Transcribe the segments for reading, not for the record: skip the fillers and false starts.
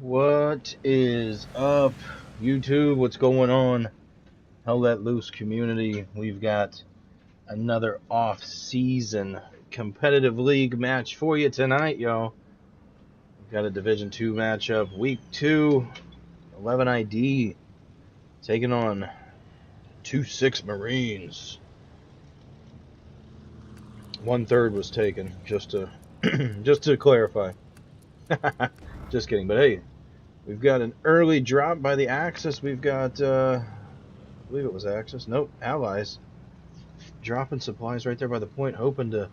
What is up, YouTube? What's going on? Hell Let Loose community. We've got another off-season competitive league match for you tonight, y'all. We've got a Division 2 matchup. Week 2, 11 ID taking on 2-6 Marines. 1/3 was taken, just to clarify. Just kidding, but hey, we've got an early drop by the Axis. We've got, I believe it was Axis. Nope, Allies. Dropping supplies right there by the point, hoping to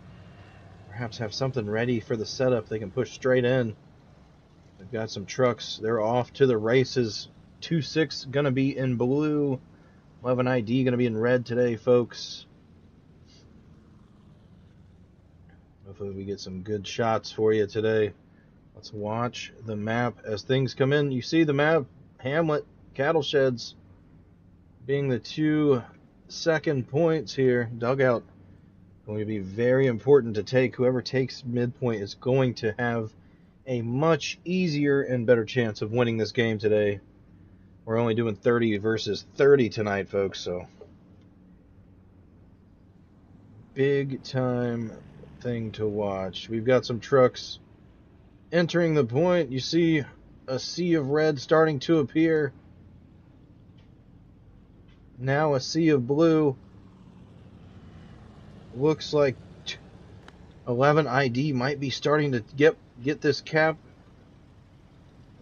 perhaps have something ready for the setup they can push straight in. They've got some trucks. They're off to the races. 2-6 going to be in blue. 11 ID going to be in red today, folks. Hopefully we get some good shots for you today. Let's watch the map as things come in. You see the map, Hamlet, cattle sheds being the 2 second points here. Dugout going to be very important to take. Whoever takes midpoint is going to have a much easier and better chance of winning this game today. We're only doing 30 versus 30 tonight, folks, so big time thing to watch. We've got some trucks entering the point. You see a sea of red starting to appear. Now a sea of blue. Looks like 11 ID might be starting to get this cap.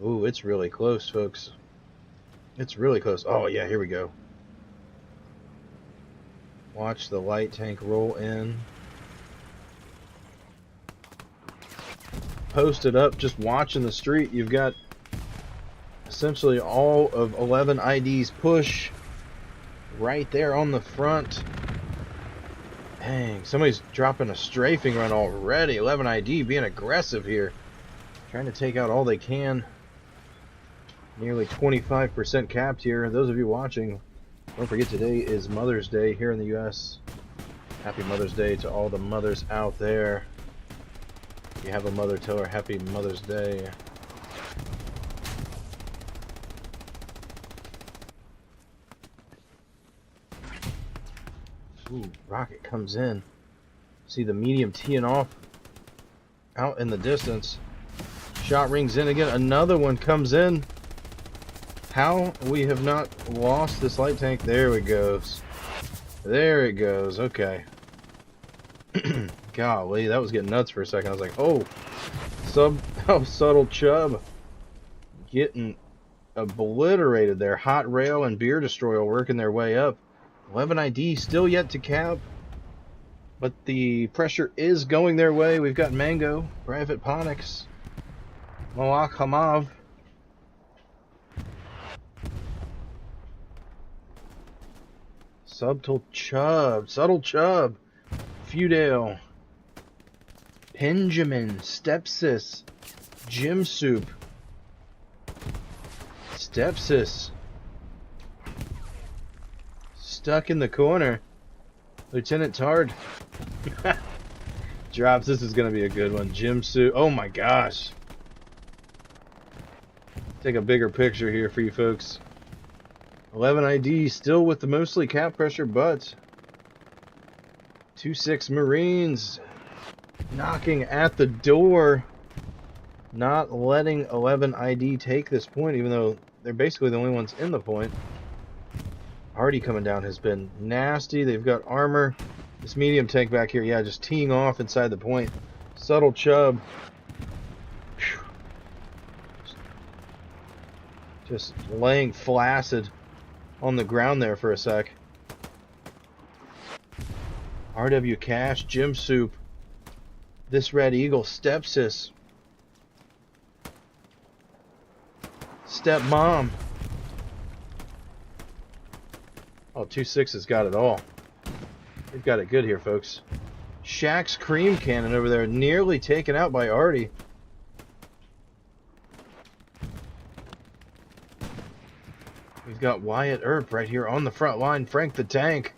Ooh, it's really close, folks. It's really close. Oh yeah, here we go. Watch the light tank roll in. Posted up, just watching the street. You've got essentially all of 11 ID's push right there on the front. Dang, somebody's dropping a strafing run already. 11 ID being aggressive here, trying to take out all they can. Nearly 25% capped here. Those of you watching, don't forget today is Mother's Day here in the US. Happy Mother's Day to all the mothers out there. If you have a mother, tell her Happy Mother's Day. Ooh, rocket comes in. See the medium teeing off out in the distance. Shot rings in again. Another one comes in. How we have not lost this light tank. There it goes. There it goes. Okay. Golly, that was getting nuts for a second. I was like, oh, subtle Chubb getting obliterated there. Hot Rail and Beer Destroyer working their way up. 11 ID still yet to cap, but the pressure is going their way. We've got Mango, Private Ponix, Malak Hamav. Subtle Chubb, Feudale, Benjamin, Stepsis, Jim Soup, Stepsis, stuck in the corner, Lieutenant Tard, drops. This is going to be a good one. Jim Soup, oh my gosh. Take a bigger picture here for you folks. 11 ID still with the mostly cap pressure, but 2-6 Marines knocking at the door, not letting 11 ID take this point, even though they're basically the only ones in the point. Hardy coming down has been nasty. They've got armor. This medium tank back here, yeah, just teeing off inside the point. Subtle Chubb. Just laying flaccid on the ground there for a sec. RW Cash, Jim Soup, this Red Eagle, Stepsis, Stepmom. Oh, 2-6 has got it all. They've got it good here, folks. Shaq's Cream Cannon over there, nearly taken out by Artie. We've got Wyatt Earp right here on the front line. Frank the Tank.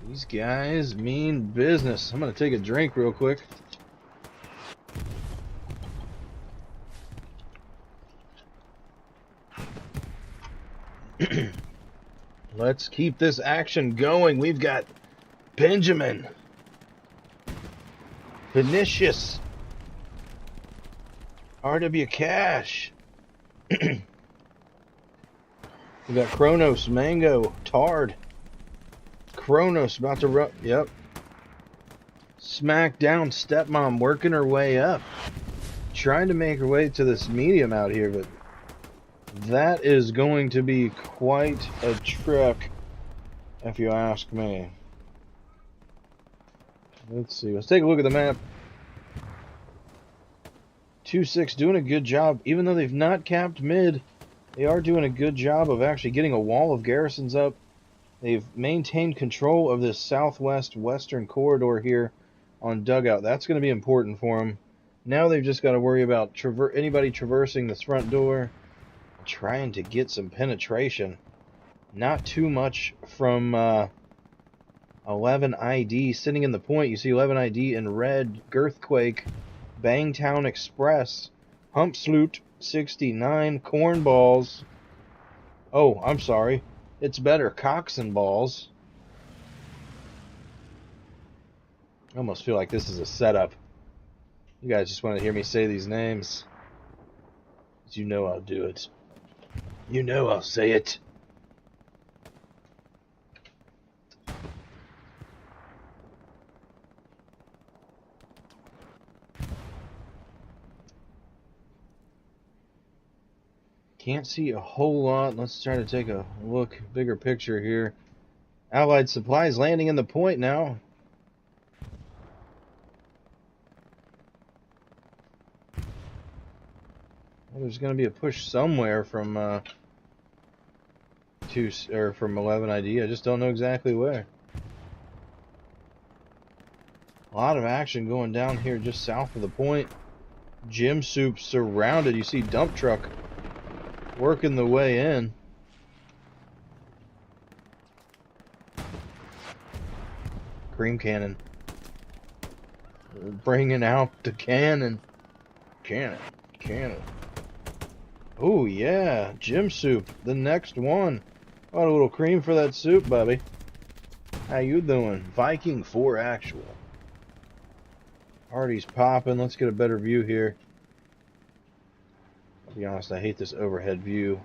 These guys mean business. I'm going to take a drink real quick. Let's keep this action going. We've got Benjamin, Vinicius, RW Cash. We got Kronos, Mango, Tard. Kronos about to run. Yep. Smackdown Stepmom working her way up. Trying to make her way to this medium out here, but that is going to be quite a trek, if you ask me. Let's see. Let's take a look at the map. 2-6 doing a good job. Even though they've not capped mid, they are doing a good job of actually getting a wall of garrisons up. They've maintained control of this southwest western corridor here on dugout. That's going to be important for them. Now they've just got to worry about anybody traversing this front door, trying to get some penetration. Not too much from 11 ID sitting in the point. You see 11 ID in red, Girthquake, Bangtown Express, Humpsloot 69, Cornballs. Oh, I'm sorry. It's better, Cocks and Balls. I almost feel like this is a setup. You guys just want to hear me say these names. You know I'll do it. You know I'll say it. Can't see a whole lot. Let's try to take a look, bigger picture here. Allied supplies landing in the point now. Well, there's going to be a push somewhere from from 11 ID. I just don't know exactly where. A lot of action going down here just south of the point. Gym Soup surrounded. You see dump truck working the way in. Cream cannon. Bringing out the cannon. Cannon. Oh yeah, Gym Soup, the next one. Got a little cream for that soup, Bubby. How you doing? Viking 4 actual. Party's popping. Let's get a better view here. I'll be honest, I hate this overhead view.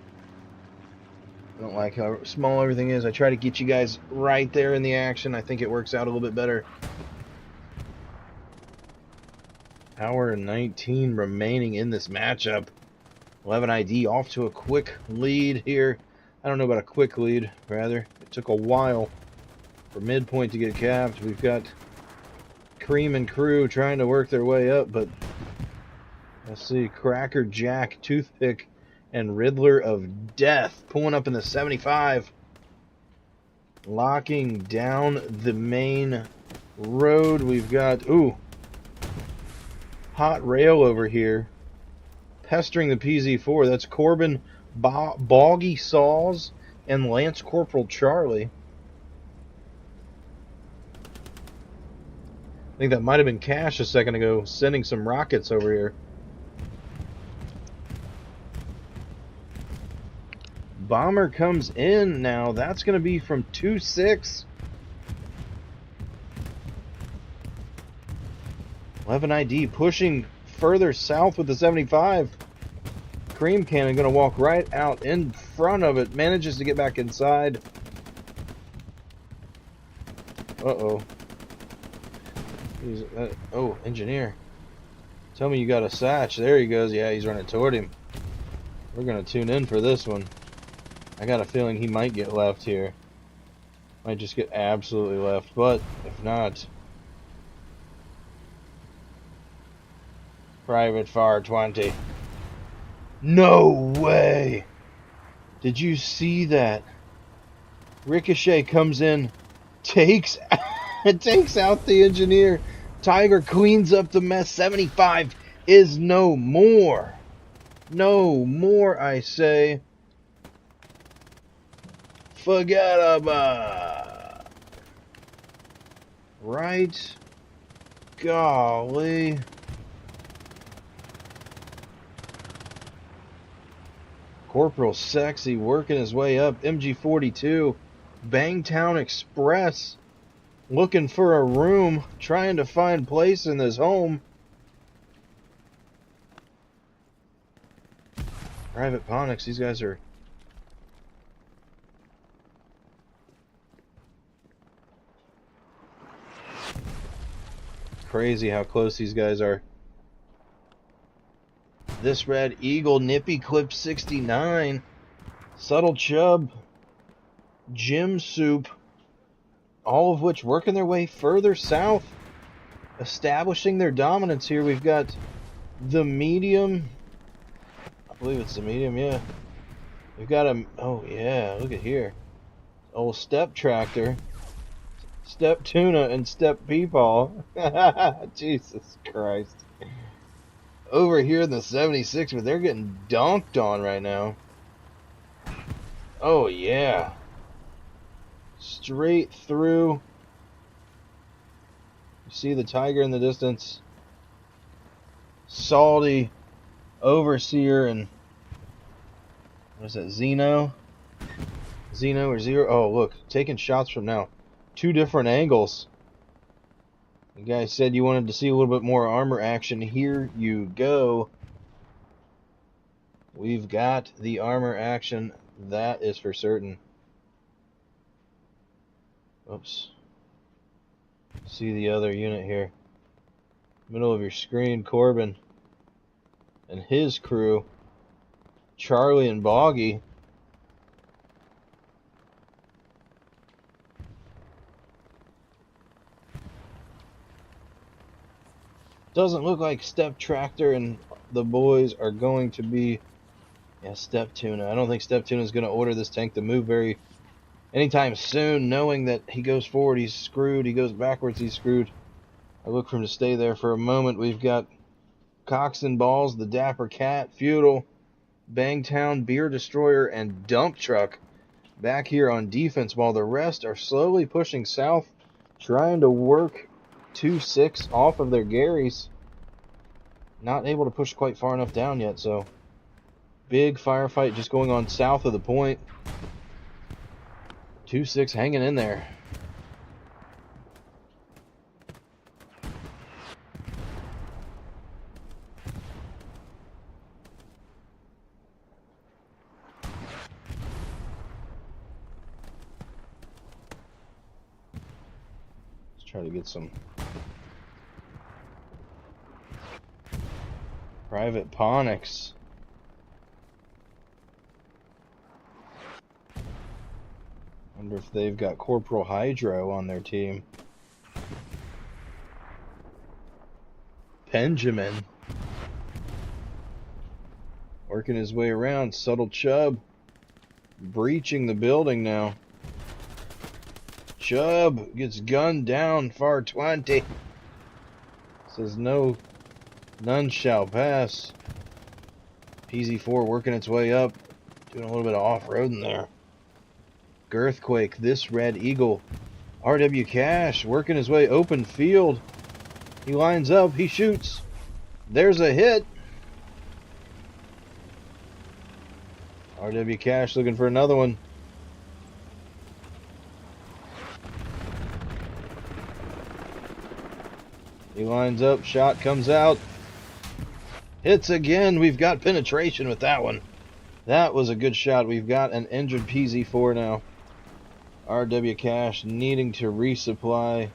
I don't like how small everything is. I try to get you guys right there in the action. I think it works out a little bit better. Hour and 19 remaining in this matchup. 11 ID off to a quick lead here. I don't know about a quick lead, rather. It took a while for midpoint to get capped. We've got Cream and crew trying to work their way up, but let's see. Cracker Jack, Toothpick, and Riddler of Death pulling up in the 75. Locking down the main road. We've got, Hot Rail over here. Pestering the PZ4. That's Corbin, Boggy Saws, and Lance Corporal Charlie. I think that might have been Cash a second ago, sending some rockets over here. Bomber comes in now. That's going to be from 2-6. 11 ID pushing further south with the 75. Cream Cannon going to walk right out in front of it. Manages to get back inside. Uh-oh. Engineer. Tell me you got a Satch. There he goes. Yeah, he's running toward him. We're going to tune in for this one. I got a feeling he might get left here. Might just get absolutely left. But if not... Private Fire 20. No way! Did you see that? Ricochet comes in, takes out the engineer. Tiger cleans up the mess. 75 is no more. No more, I say. Forget about. Right? Golly. Corporal Sexy working his way up. MG42. Bangtown Express. Looking for a room. Trying to find place in this home. Private Ponix. These guys are... crazy how close these guys are. This Red Eagle, Nippy Clip 69, Subtle Chub, Jim Soup, all of which working their way further south, establishing their dominance here. We've got the medium, I believe it's the medium, yeah. We've got a, oh yeah, look at here. Old Step Tractor, Step Tuna, and Step Peepaw. Jesus Christ. Over here in the 76, but they're getting dunked on right now. Oh yeah. Straight through. You see the Tiger in the distance. Salty, Overseer, and what is that, Zeno? Zeno or Zero? Oh, look, taking shots from now. Two different angles. You guys said you wanted to see a little bit more armor action. Here you go. We've got the armor action. That is for certain. Oops. See the other unit here. Middle of your screen, Corbin and his crew. Charlie and Boggy. Doesn't look like Step Tractor and the boys are going to be... yeah, Step Tuna. I don't think Step Tuna is going to order this tank to move anytime soon, knowing that he goes forward, he's screwed. He goes backwards, he's screwed. I look for him to stay there for a moment. We've got Cox and Balls, the Dapper Cat, Feudal, Bangtown, Beer Destroyer, and Dump Truck back here on defense, while the rest are slowly pushing south, trying to work 2-6 off of their Garys. Not able to push quite far enough down yet, so big firefight just going on south of the point. 2-6 hanging in there. Let's try to get some Private Ponix. Wonder if they've got Corporal Hydro on their team. Benjamin working his way around. Subtle Chub breaching the building now. Chubb gets gunned down, far 20. Says no, none shall pass. PZ4 working its way up, doing a little bit of off-roading there. Girthquake, this Red Eagle. RW Cash working his way open field. He lines up, he shoots. There's a hit. RW Cash looking for another one. He lines up, shot comes out. Hits again. We've got penetration with that one. That was a good shot. We've got an injured PZ4 now. RW Cash needing to resupply.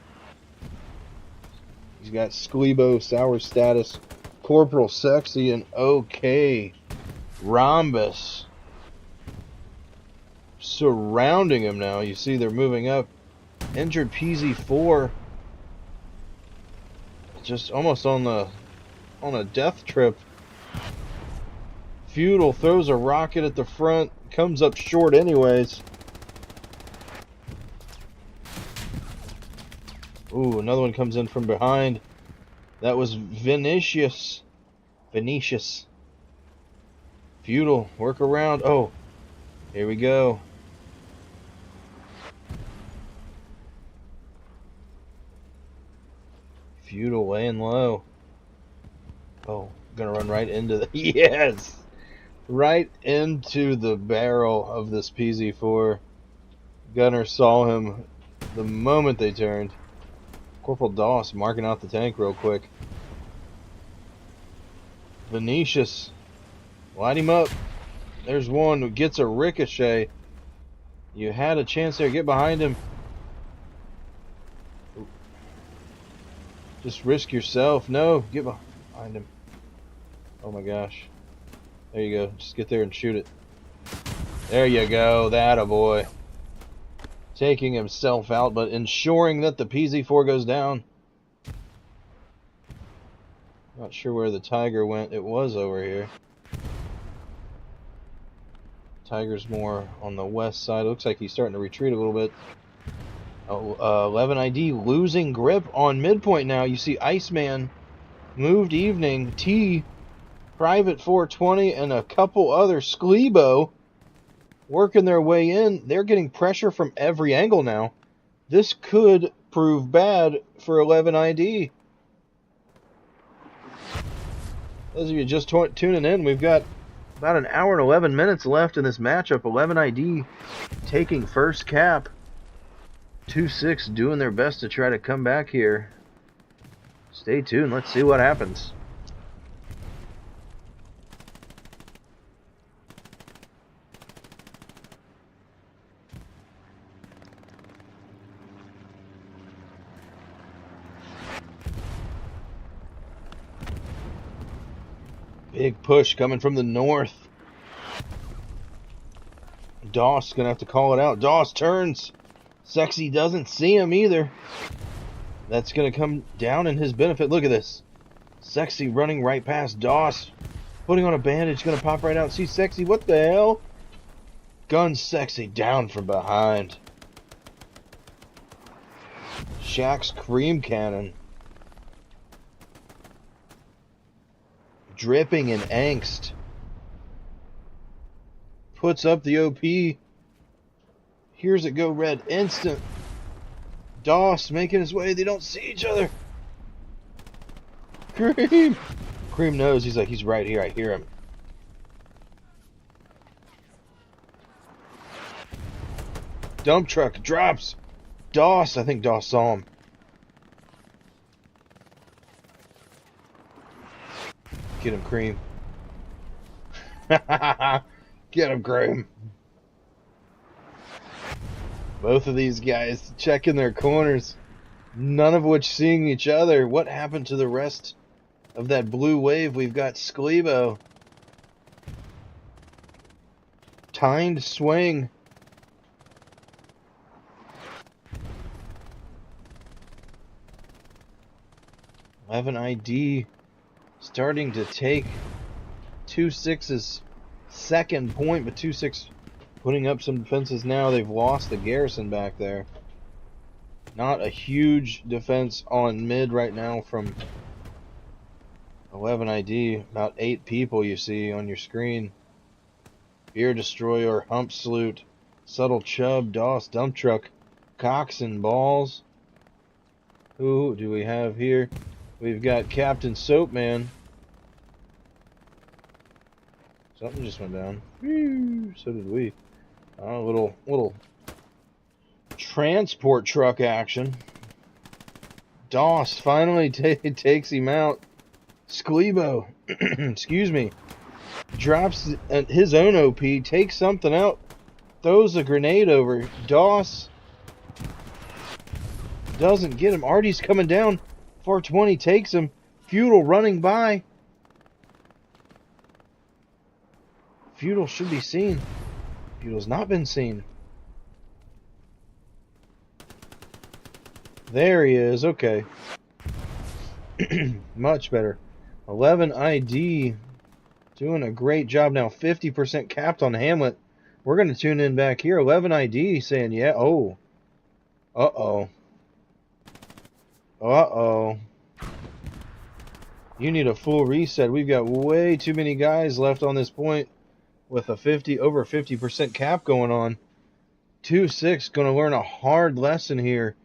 He's got Sklebo, Sour Status, Corporal Sexy, and OK Rhombus surrounding him now. You see they're moving up. Injured PZ4 just almost on a death trip. Feudal throws a rocket at the front, comes up short anyways. Ooh, another one comes in from behind. That was Vinicius. Feudal, work around. Oh, here we go. Feudal laying low. Oh, gonna run right into the... Yes! Right into the barrel of this PZ4. Gunner saw him the moment they turned. Corporal Doss marking out the tank real quick. Venetius, light him up. There's one who gets a ricochet. You had a chance there. Get behind him. Just risk yourself. No, get behind him. Oh my gosh. There you go. Just get there and shoot it. There you go. That boy. Taking himself out, but ensuring that the PZ4 goes down. Not sure where the Tiger went. It was over here. Tiger's more on the west side. It looks like he's starting to retreat a little bit. Oh, 11 ID losing grip on midpoint now. You see Iceman, Moved Evening, T, Private 420, and a couple other Sklebo working their way in. They're getting pressure from every angle now. This could prove bad for 11 ID. Those of you just tuning in, we've got about an hour and 11 minutes left in this matchup. 11 ID taking first cap. 2-6 doing their best to try to come back here. Stay tuned. Let's see what happens. Big push coming from the north. Doss gonna have to call it out. Doss turns. Sexy doesn't see him either. That's gonna come down in his benefit. Look at this. Sexy running right past Doss. Putting on a bandage. Gonna pop right out. See Sexy. What the hell? Gun Sexy down from behind. Shaq's cream cannon. Dripping in angst. Puts up the OP. Here's it go red instant. Doss making his way. They don't see each other. Cream. Cream knows. He's like, he's right here. I hear him. Dump truck drops. Doss. I think Doss saw him. Get him, Cream. Get him, Cream. Both of these guys checking their corners, none of which seeing each other. What happened to the rest of that blue wave? We've got Sklebo. Timed swing. Eleven ID starting to take 2-6's second point, but 2-6 putting up some defenses now. They've lost the garrison back there. Not a huge defense on mid right now from 11 ID. About 8 people you see on your screen. Beer Destroyer, Hump Salute, Subtle Chub, Doss, Dump Truck, Cox and Balls. Who do we have here? We've got Captain Soapman. Something just went down. So did we. A little transport truck action. Doss finally takes him out. Sklebo, excuse me, drops his own OP, takes something out, throws a grenade over. Doss doesn't get him. Artie's coming down. 420 takes him. Feudal running by. Feudal should be seen. Feudal's not been seen. There he is. Okay. Much better. 11 ID doing a great job now. 50% capped on Hamlet. We're going to tune in back here. 11 ID saying, yeah. Oh. Uh-oh. Uh-oh. You need a full reset. We've got way too many guys left on this point with a over 50% cap going on. 2-6 going to learn a hard lesson here.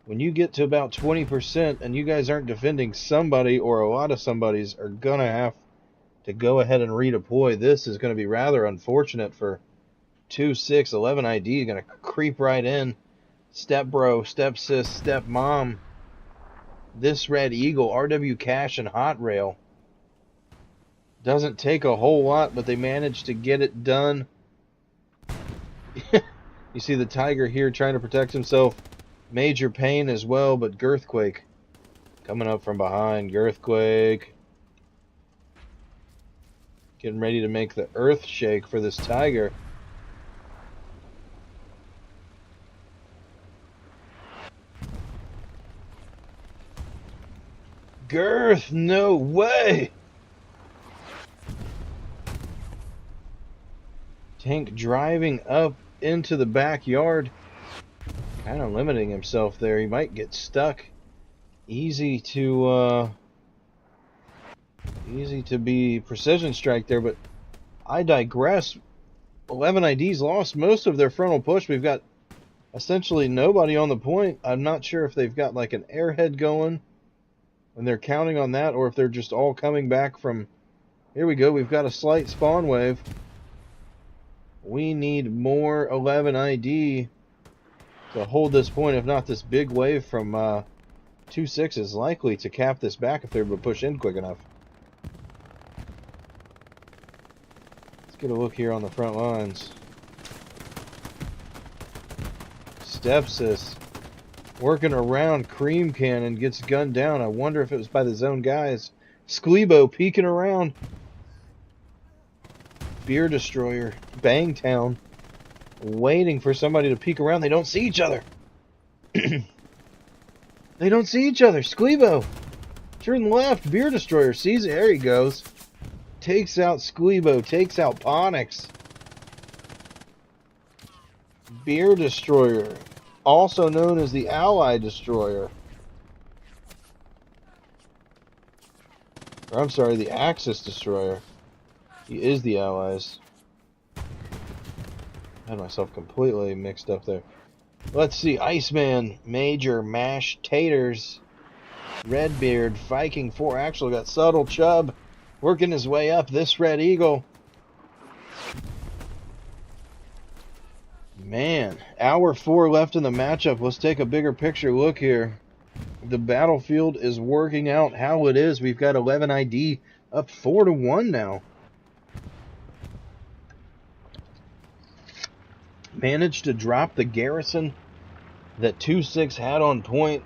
When you get to about 20% and you guys aren't defending, somebody or a lot of somebodies are going to have to go ahead and redeploy. This is going to be rather unfortunate for 2-6. 11 ID going to creep right in. Step bro, step sis, step mom. This Red Eagle, RW Cash and Hot Rail. Doesn't take a whole lot, but they managed to get it done. You see the Tiger here trying to protect himself. Major pain as well, but Girthquake coming up from behind. Girthquake getting ready to make the earth shake for this Tiger. Girth, no way! Tank driving up into the backyard. Kind of limiting himself there. He might get stuck. Easy to be precision strike there, but I digress. 11 IDs lost most of their frontal push. We've got essentially nobody on the point. I'm not sure if they've got like an airhead going and they're counting on that, or if they're just all coming back from... Here we go. We've got a slight spawn wave. We need more 11 ID to hold this point. If not, this big wave from 2-6 is likely to cap this back if they're able to push in quick enough. Let's get a look here on the front lines. Stepsis working around Cream Cannon, gets gunned down. I wonder if it was by the zone guys. Squeebo peeking around. Beer Destroyer, Bangtown, waiting for somebody to peek around. They don't see each other. They don't see each other. Squeebo, turn left. Beer Destroyer sees it. There he goes. Takes out Squeebo, takes out Ponix. Beer Destroyer, also known as the Ally Destroyer. Or I'm sorry, the Axis Destroyer. He is the Allies. I had myself completely mixed up there. Let's see. Iceman, Major, Mash, Taters, Redbeard, Viking 4 Actual. Got Subtle Chubb working his way up. This Red Eagle. Man, hour 4 left in the matchup. Let's take a bigger picture look here. The battlefield is working out how it is. We've got 11 ID up 4-1 now. Managed to drop the garrison that 2-6 had on point.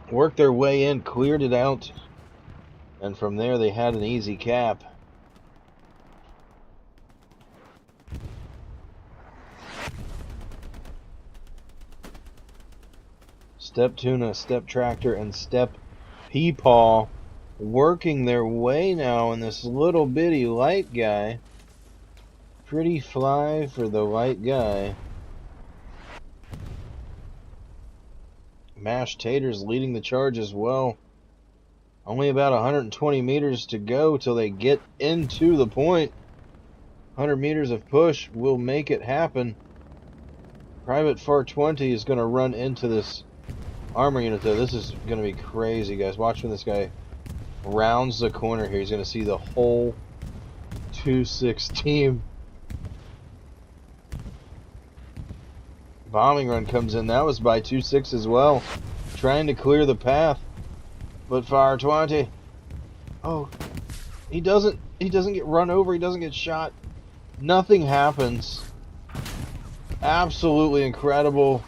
Worked their way in, cleared it out. And from there they had an easy cap. Step Tuna, Step Tractor, and Step Peepaw working their way now in this little bitty light guy. Pretty fly for the light guy. Mash Taters leading the charge as well. Only about 120 meters to go till they get into the point. 100 meters of push will make it happen. Private FAR 20 is going to run into this armor unit though. This is going to be crazy, guys. Watch when this guy rounds the corner here. He's going to see the whole 2-6 team. Bombing run comes in. That was by 2-6 as well. Trying to clear the path. But FAR 20. Oh. He doesn't get run over. He doesn't get shot. Nothing happens. Absolutely incredible.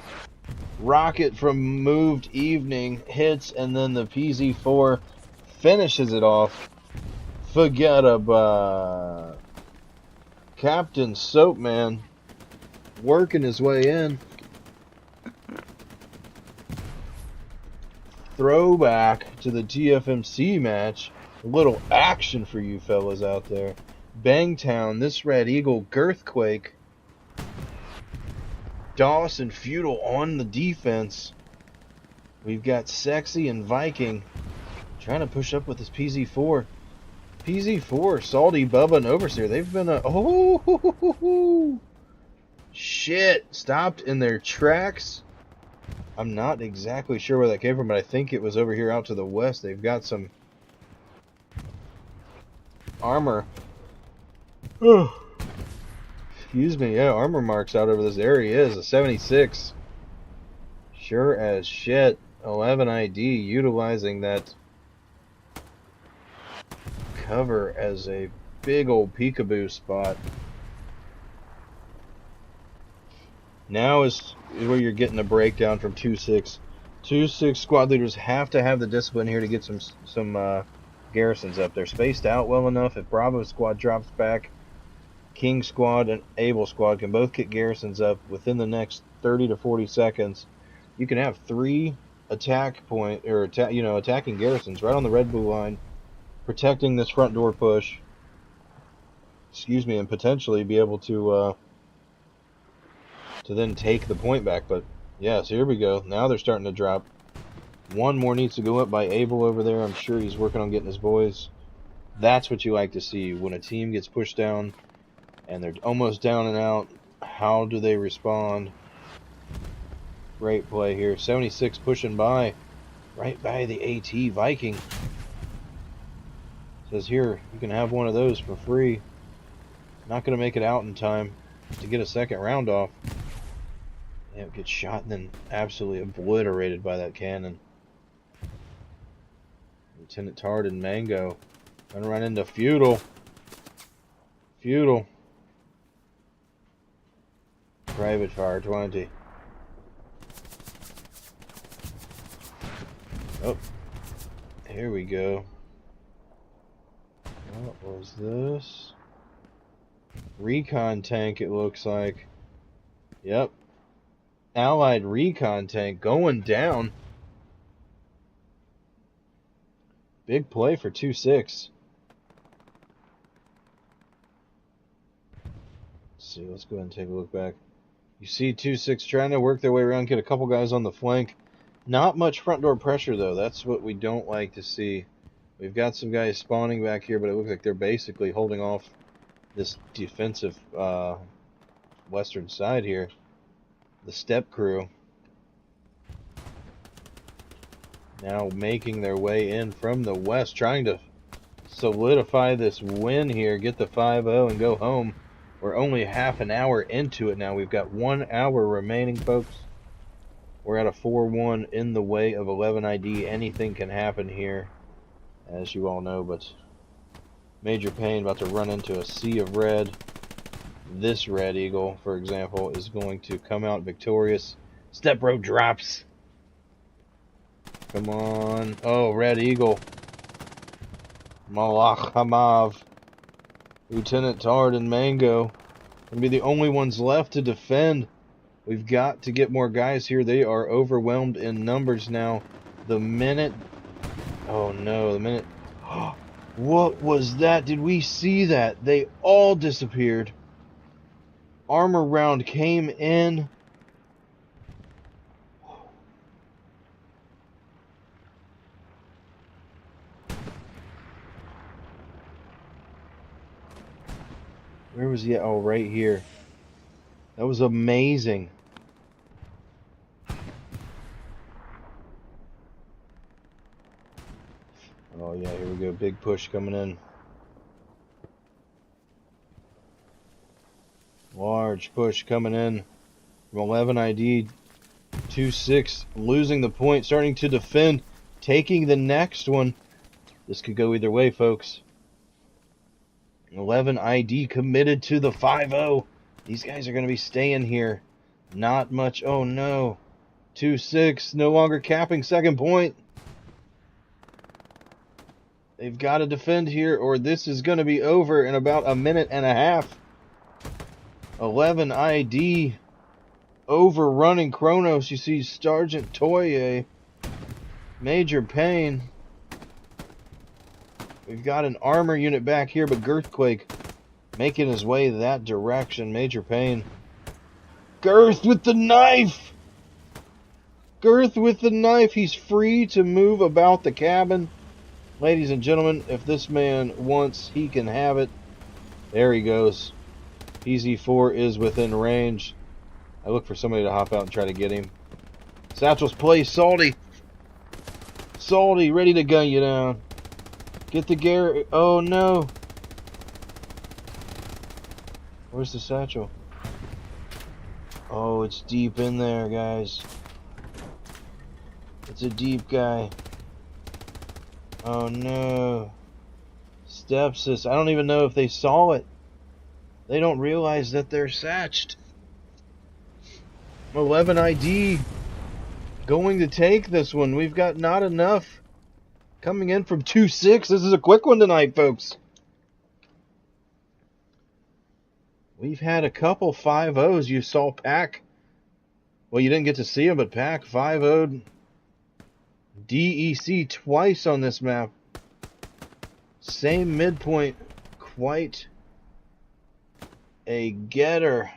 Rocket from Moved Evening hits, and then the PZ4 finishes it off. Forget about Captain Soapman working his way in. Throwback to the TFMC match. A little action for you fellas out there. Bangtown, this Red Eagle, Girthquake. Dawson Feudal on the defense. We've got Sexy and Viking trying to push up with this PZ4. PZ4, Salty, Bubba, and Overseer. They've been a... Oh! Shit! Stopped in their tracks. I'm not exactly sure where that came from, but I think it was over here out to the west. They've got some armor Excuse me. Yeah, armor marks out over this area is a 76. Sure as shit. 11 ID utilizing that cover as a big old peekaboo spot. Now is where you're getting a breakdown from 2-6. 2-6 squad leaders have to have the discipline here to get some garrisons up there, spaced out well enough. If Bravo squad drops back, King squad and Able squad can both get garrisons up within the next 30 to 40 seconds. You can have 3 attacking garrisons right on the red blue line, protecting this front door push. Excuse me, and potentially be able to then take the point back. But yeah, so here we go. Now they're starting to drop. One more needs to go up by Able over there. I'm sure he's working on getting his boys. That's what you like to see when a team gets pushed down and they're almost down and out. How do they respond? Great play here. 76 pushing by, right by the AT Viking. Says here, you can have one of those for free. Not going to make it out in time to get a second round off. Yeah, gets shot and then absolutely obliterated by that cannon. Lieutenant Tard and Mango gonna run into Feudal. Private fire 20. Oh, here we go. What was this? Recon tank, it looks like. Yep. Allied recon tank going down. Big play for 2-6. Let's see, let's go ahead and take a look back. You see 2-6 trying to work their way around, get a couple guys on the flank. Not much front door pressure, though. That's what we don't like to see. We've got some guys spawning back here, but it looks like they're basically holding off this defensive western side here. The step crew now making their way in from the west, trying to solidify this win here, get the 5-0 and go home. We're only half an hour into it now. We've got 1 hour remaining, folks. We're at a 4-1 in the way of 11 ID. Anything can happen here, as you all know, but Major Payne about to run into a sea of red. This Red Eagle, for example, is going to come out victorious. Step row drops. Come on. Oh, Red Eagle. Malach Hamav. Lieutenant Tard and Mango. Gonna be the only ones left to defend. We've got to get more guys here. They are overwhelmed in numbers now. The minute... Oh, no. The minute... What was that? Did we see that? They all disappeared. Armor round came in. Where was he at? Oh, right here. That was amazing. Oh, yeah, here we go. Big push coming in. Large push coming in from 11 ID. 2-6 losing the point, starting to defend, taking the next one. This could go either way, folks. 11 ID committed to the 5-0. These guys are going to be staying here. Not much. Oh, no. 2-6 no longer capping second point. They've got to defend here, or this is going to be over in about a minute and a half. 11 ID overrunning Kronos. You see Sergeant Toye, Major Payne. We've got an armor unit back here, but Girthquake making his way that direction. Major Payne. Girth with the knife! Girth with the knife. He's free to move about the cabin. Ladies and gentlemen, if this man wants, he can have it. There he goes. PZ4 is within range. I look for somebody to hop out and try to get him. Satchel's placed. Salty. Salty, ready to gun you down. Get the Garrett. Oh, no. Where's the satchel? Oh, it's deep in there, guys. It's a deep guy. Oh no. Stepsis. I don't even know if they saw it. They don't realize that they're satched. 11 ID going to take this one. We've got not enough. Coming in from 2-6. This is a quick one tonight, folks. We've had a couple 5-0s. You saw Pack. Well, you didn't get to see him, but Pack 5-0'd DEC twice on this map. Same midpoint. Quite a getter,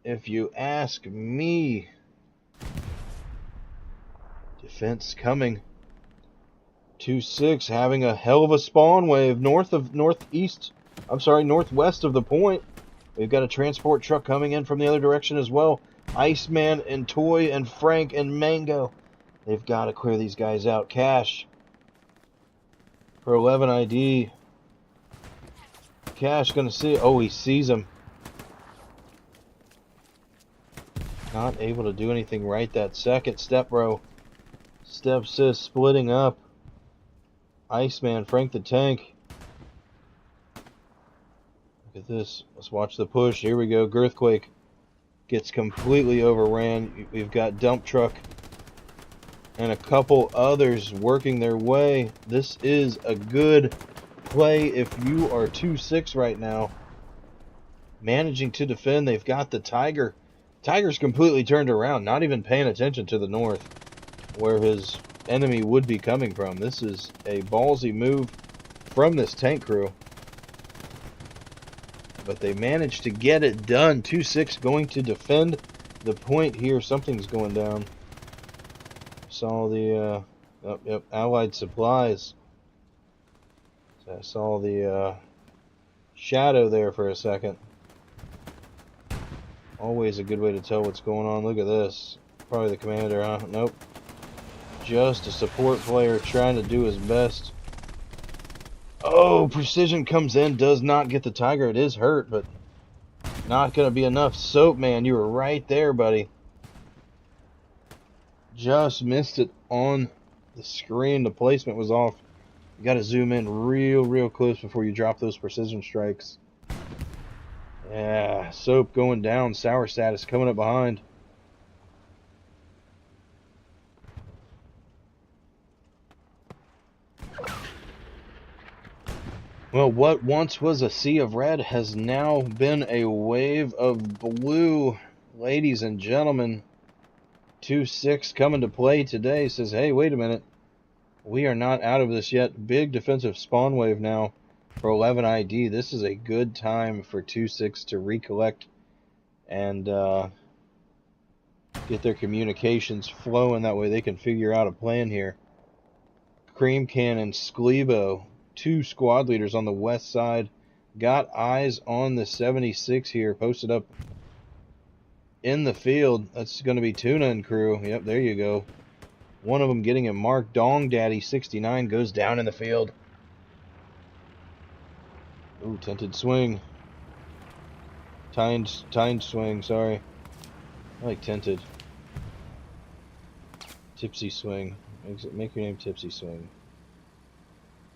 if you ask me. Defense coming. 2-6 having a hell of a spawn wave northwest of the point. We've got a transport truck coming in from the other direction as well. Iceman and Toy and Frank and Mango. They've got to clear these guys out. Cash for 11 ID. Cash gonna see. Oh, he sees him. Not able to do anything right that second. Step bro. Step sis splitting up. Iceman, Frank the Tank. Look at this. Let's watch the push. Here we go. Girthquake gets completely overran. We've got Dump Truck and a couple others working their way. This is a good play if you are 2-6 right now. Managing to defend. They've got the Tiger. Tiger's completely turned around. Not even paying attention to the north, where his enemy would be coming from. This is a ballsy move from this tank crew. But they managed to get it done. 2-6 going to defend the point here. Something's going down. Saw the Allied Supplies. So I saw the shadow there for a second. Always a good way to tell what's going on. Look at this. Probably the commander, huh? Nope. Just a support player trying to do his best. Oh, Precision comes in, does not get the Tiger. It is hurt, but not going to be enough. Soap Man, you were right there, buddy. Just missed it on the screen. The placement was off. You got to zoom in real close before you drop those precision strikes. Yeah, Soap going down. Sour Status coming up behind. Well, what once was a sea of red has now been a wave of blue. Ladies and gentlemen, 2-6 coming to play today. Says, hey, wait a minute. We are not out of this yet. Big defensive spawn wave now for 11 ID. This is a good time for 2-6 to recollect and get their communications flowing. That way they can figure out a plan here. Cream Can and Sklebo, two squad leaders on the west side, got eyes on the 76 here, posted up in the field. That's going to be Tuna and crew. Yep, there you go. One of them getting him marked. Dong Daddy 69 goes down in the field. Ooh, tinted swing. Tined swing, sorry. I like tinted. Tipsy swing. Make your name Tipsy Swing.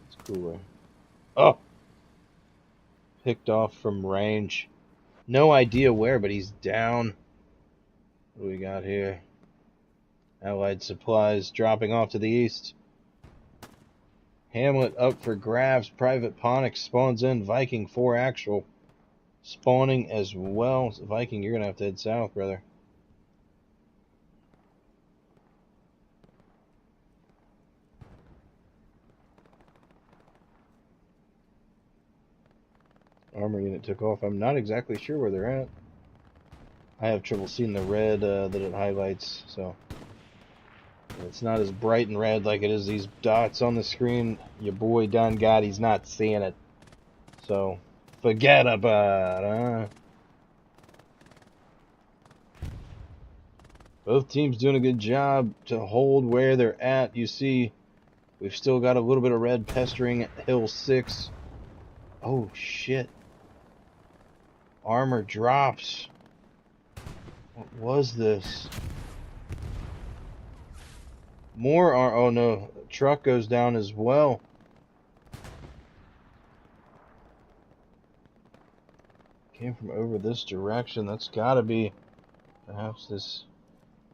It's cooler. Oh! Picked off from range. No idea where, but he's down. What do we got here? Allied Supplies dropping off to the east. Hamlet up for grabs. Private Ponix spawns in. Viking 4 actual. Spawning as well. Viking, you're going to have to head south, brother. Armor unit took off. I'm not exactly sure where they're at. I have trouble seeing the red that it highlights, so it's not as bright and red like it is these dots on the screen. Your boy Don Gotti's not seeing it, so forget about it, huh? Both teams doing a good job to hold where they're at. You see, we've still got a little bit of red pestering at Hill 6. Oh, shit. Armor drops. What was this? More oh no, truck goes down as well. Came from over this direction. That's gotta be perhaps this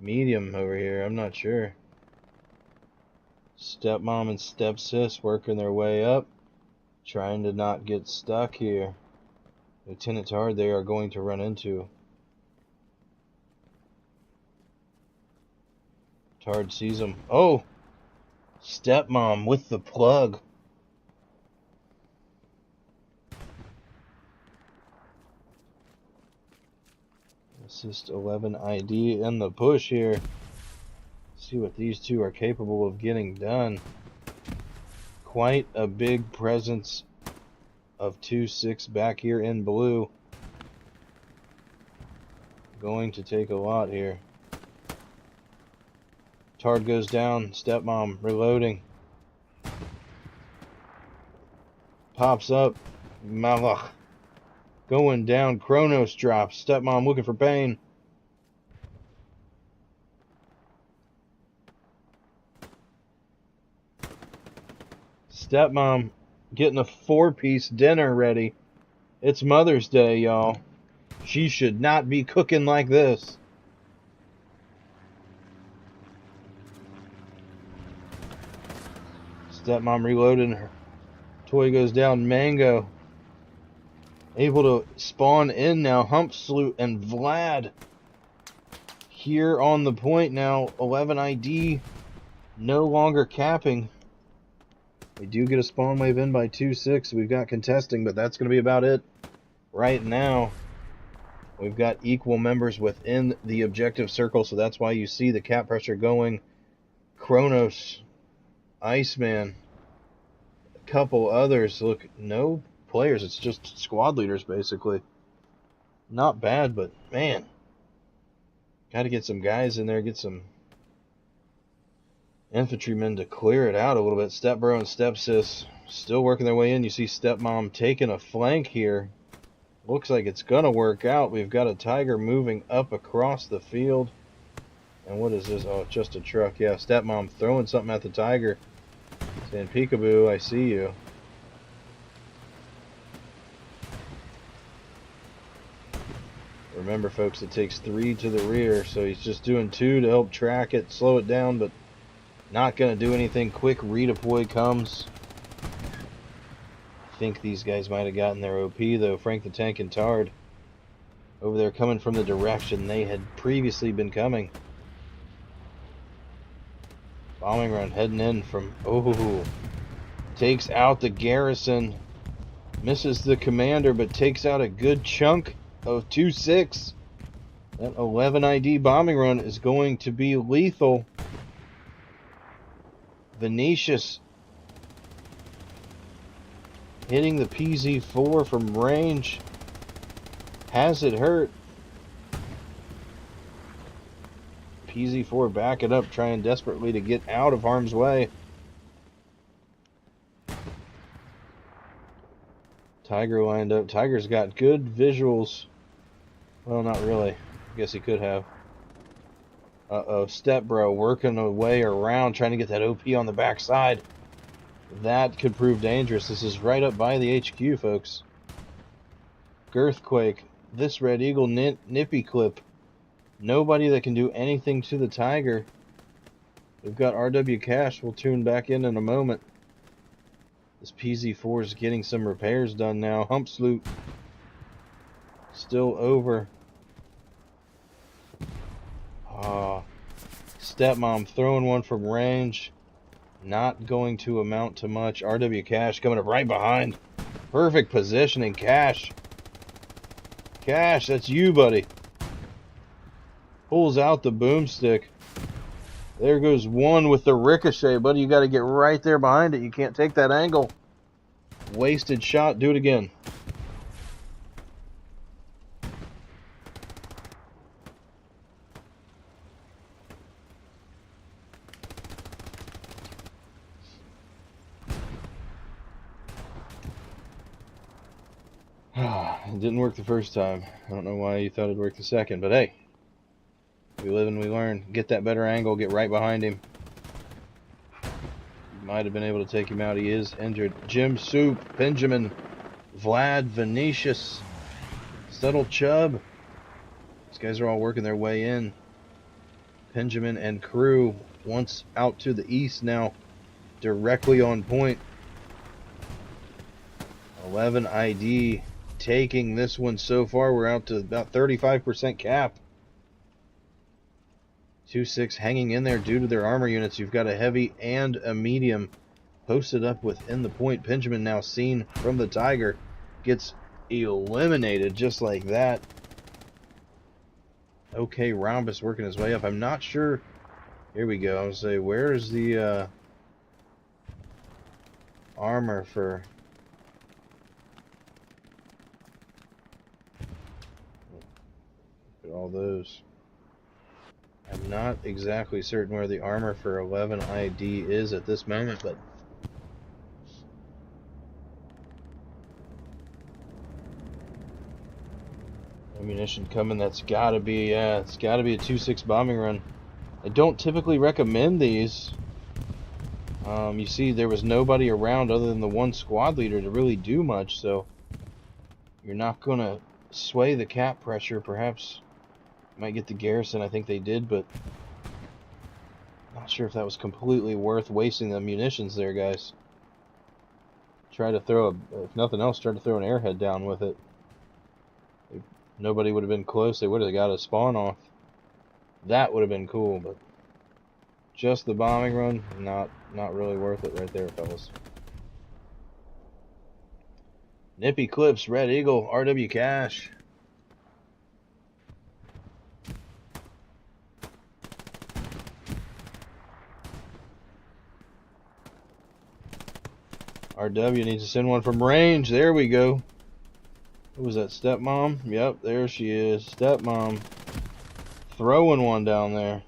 medium over here. I'm not sure. Stepmom and stepsis working their way up, trying to not get stuck here. Lieutenant Tard they are going to run into. Tard sees him. Oh! Stepmom with the plug. Assist 11 ID in the push here. See what these two are capable of getting done. Quite a big presence of 2-6 back here in blue. Going to take a lot here. Tard goes down. Stepmom reloading. Pops up. Malach. Going down. Kronos drops. Stepmom looking for pain. Stepmom getting a 4-piece dinner ready. It's Mother's Day, y'all. She should not be cooking like this. Stepmom reloading. Her toy goes down. Mango able to spawn in now. Hump Salute and Vlad here on the point now. 11 ID no longer capping. We do get a spawn wave in by 2-6. We've got contesting, but that's going to be about it right now. We've got equal members within the objective circle, so that's why you see the cap pressure going. Kronos, Iceman, a couple others. Look, no players. It's just squad leaders, basically. Not bad, but man, got to get some guys in there, get some infantrymen to clear it out a little bit. Stepbro and stepsis still working their way in. You see Stepmom taking a flank here. Looks like it's gonna work out. We've got a Tiger moving up across the field. And what is this? Oh, it's just a truck. Yeah, Stepmom throwing something at the Tiger, saying, "Peekaboo, I see you." Remember, folks, it takes 3 to the rear, so he's just doing 2 to help track it, slow it down, but not going to do anything. Quick redeploy comes. I think these guys might have gotten their OP, though. Frank the Tank and Tard over there coming from the direction they had previously been coming. Bombing run heading in from... Oh, takes out the garrison. Misses the commander, but takes out a good chunk of 2-6. That 11 ID bombing run is going to be lethal. Venetius hitting the PZ4 from range. Has it hurt? PZ4 backing up, trying desperately to get out of harm's way. Tiger lined up. Tiger's got good visuals. Well, not really. I guess he could have. Uh-oh, Stepbro working a way around, trying to get that OP on the backside. That could prove dangerous. This is right up by the HQ, folks. Girthquake. This Red Eagle nippy clip. Nobody that can do anything to the Tiger. We've got RW Cash. We'll tune back in a moment. This PZ4 is getting some repairs done now. Hump Salute still over. Stepmom throwing one from range. Not going to amount to much. RW Cash coming up right behind. Perfect positioning. Cash. Cash, that's you, buddy. Pulls out the boomstick. There goes one with the ricochet, buddy. You got to get right there behind it. You can't take that angle. Wasted shot. Do it again. It didn't work the first time. I don't know why you thought it'd work the second, but hey. We live and we learn. Get that better angle, get right behind him. Might have been able to take him out. He is injured. Jim Soup, Benjamin, Vlad, Venetius, Subtle Chubb. These guys are all working their way in. Benjamin and crew once out to the east now, directly on point. 11 ID taking this one so far. We're out to about 35% cap. 2-6 hanging in there due to their armor units. You've got a heavy and a medium posted up within the point. Benjamin now seen from the Tiger. Gets eliminated just like that. Okay, Rhombus working his way up. I'm not sure. Here we go. I was say, where's the armor for... Look at all those. I'm not exactly certain where the armor for 11 ID is at this moment, but ammunition coming. That's gotta be it's gotta be a 2-6 bombing run. I don't typically recommend these. You see there was nobody around other than the one squad leader to really do much, so you're not gonna sway the cap pressure. Perhaps might get the garrison. I think they did, but not sure if that was completely worth wasting the munitions there, guys. Try to throw if nothing else, try to throw an airhead down with it. Nobody would have been close. They would have got a spawn off. That would have been cool, but just the bombing run, not really worth it right there, fellas. Nippy Clips, Red Eagle, RW Cash. RW needs to send one from range. There we go. Who was that? Stepmom? Yep, there she is. Stepmom. Throwing one down there.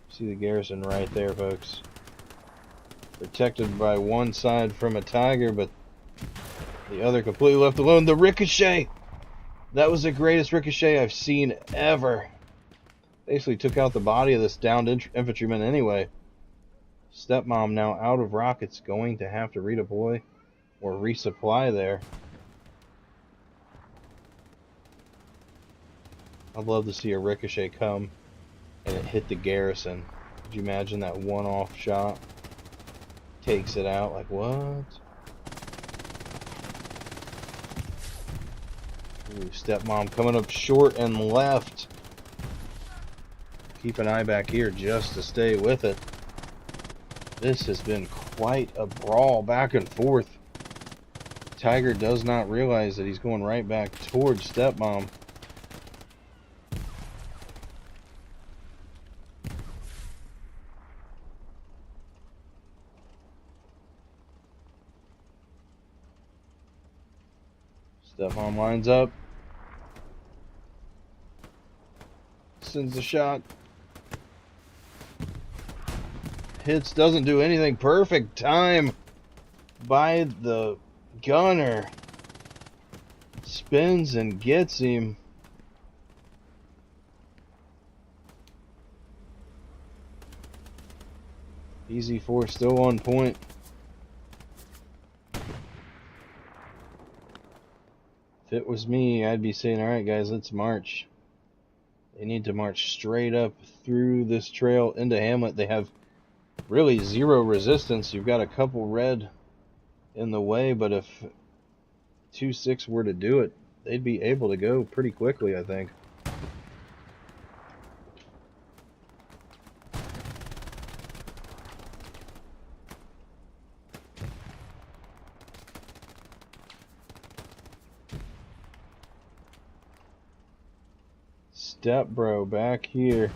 See the garrison right there, folks. Protected by one side from a Tiger, but the other completely left alone. The ricochet! That was the greatest ricochet I've seen ever. Basically took out the body of this downed infantryman anyway. Stepmom now out of rockets, going to have to redeploy or resupply there. I'd love to see a ricochet come and it hit the garrison. Could you imagine that one-off shot? Takes it out, like what? Ooh, Stepmom coming up short and left. Keep an eye back here just to stay with it. This has been quite a brawl back and forth. Tiger does not realize that he's going right back towards Stepmom. Stepmom lines up. Sends the shot. Hits, doesn't do anything. Perfect time by the gunner. Spins and gets him. Easy 4 still on point. If it was me, I'd be saying, alright guys, let's march. They need to march straight up through this trail into Hamlet. They have really zero resistance. You've got a couple red in the way, but if 2-6 were to do it, they'd be able to go pretty quickly, I think. Step bro back here.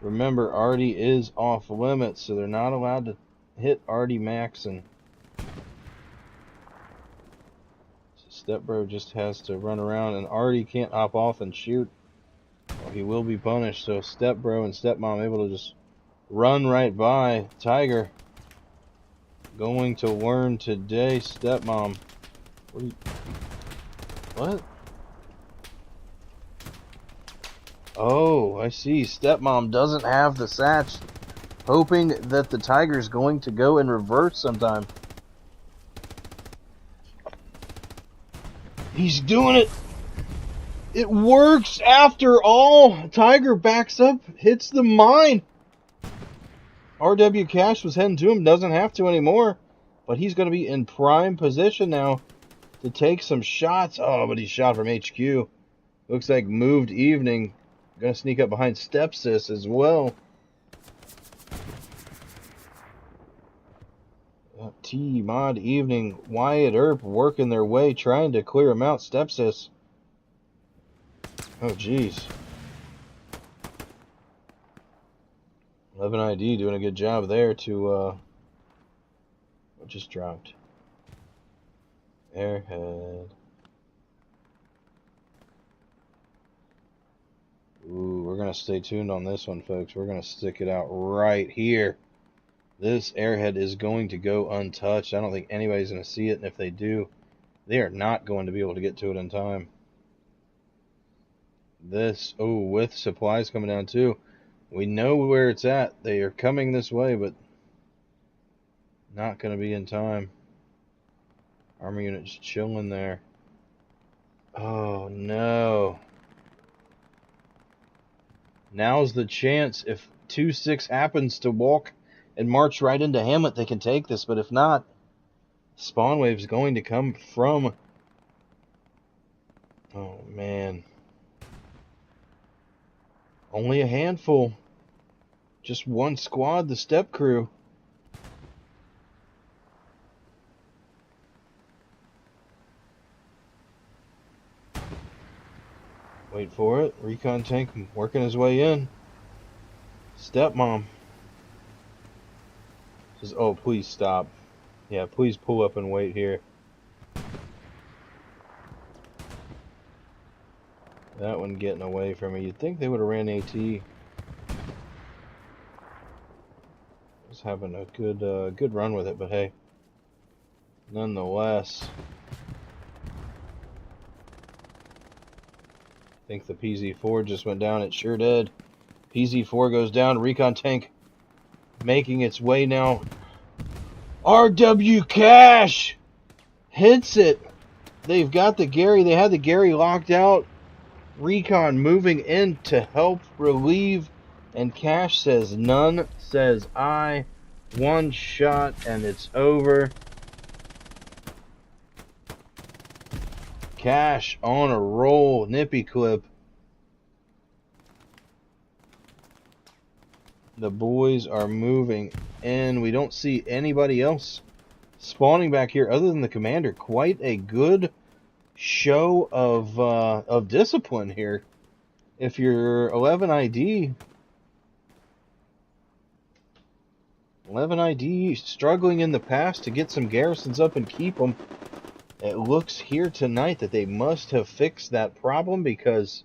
Remember, Artie is off limits, so they're not allowed to hit Artie max. And so Step bro just has to run around, and Artie can't hop off and shoot, or he will be punished. So Step bro and Stepmom able to just run right by Tiger. Going to learn today, Stepmom. What? Oh, I see. Stepmom doesn't have the satch, hoping that the Tiger's going to go in reverse sometime. He's doing it! It works after all! Tiger backs up, hits the mine! RW Cash was heading to him, doesn't have to anymore. But he's going to be in prime position now to take some shots. Oh, but he's shot from HQ. Looks like moved evening. Going to sneak up behind Stepsis as well. T-Mod Evening, Wyatt Earp working their way, trying to clear him out. Stepsis. Oh, jeez. 11 ID doing a good job there to, what just dropped? Airhead. Ooh, we're going to stay tuned on this one, folks. We're going to stick it out right here. This airhead is going to go untouched. I don't think anybody's going to see it, and if they do, they are not going to be able to get to it in time. This, oh, with supplies coming down too. We know where it's at. They are coming this way, but not going to be in time. Armor unit just chilling there. Oh, no. Now's the chance. If 2-6 happens to walk and march right into Hamlet, they can take this. But if not, spawn wave's going to come from... Oh, man. Only a handful. Just one squad, the step crew. Wait for it. Recon tank working his way in. Stepmom says, oh, please stop. Yeah, please pull up and wait here. That one getting away from me. You'd think they would have ran AT. Was having a good run with it, but hey. Nonetheless. I think the PZ4 just went down. It sure did. PZ4 goes down. Recon tank making its way now. RW Cash hits it. They've got the Gary. They had the Gary locked out. Recon moving in to help relieve. And Cash says none. Says I. One shot and it's over. Cash on a roll, nippy clip. The boys are moving in. We don't see anybody else spawning back here other than the commander. Quite a good show of discipline here. If you're 11 ID struggling in the past to get some garrisons up and keep them. It looks here tonight that they must have fixed that problem because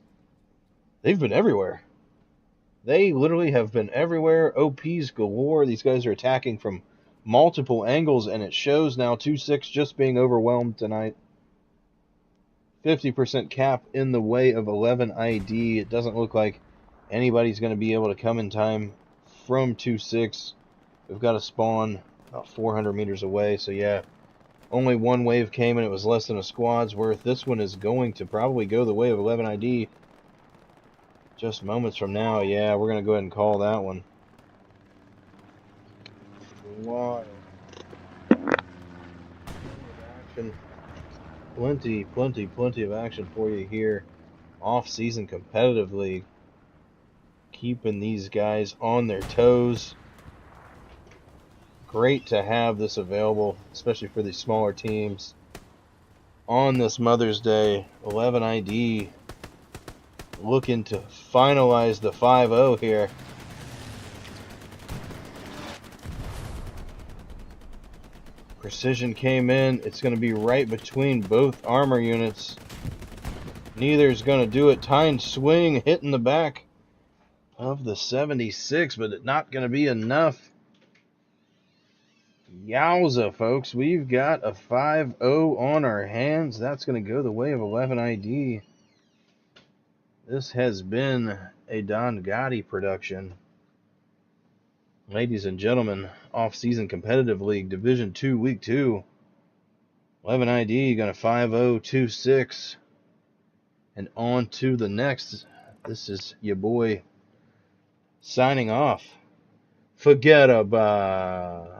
they've been everywhere. They literally have been everywhere. OPs galore. These guys are attacking from multiple angles, and it shows now 2-6 just being overwhelmed tonight. 50% cap in the way of 11 ID. It doesn't look like anybody's going to be able to come in time from 2-6. We've got a spawn about 400 meters away, so yeah. Only one wave came and it was less than a squad's worth. This one is going to probably go the way of 11 ID. Just moments from now, yeah, we're going to go ahead and call that one. Wild. Action. Plenty of action for you here. Off-season competitive league. Keeping these guys on their toes. Great to have this available, especially for these smaller teams. On this Mother's Day, 11 ID looking to finalize the 5-0 here. Precision came in. It's going to be right between both armor units. Neither's going to do it. Tyne swing hitting the back of the 76, but it's not going to be enough. Yowza, folks. We've got a 5-0 on our hands. That's going to go the way of 11 ID. This has been a Don Gotti production. Ladies and gentlemen, off-season competitive league, Division 2, Week 2. 11 ID going to 5-0, 2-6. And on to the next. This is your boy signing off. Forget about.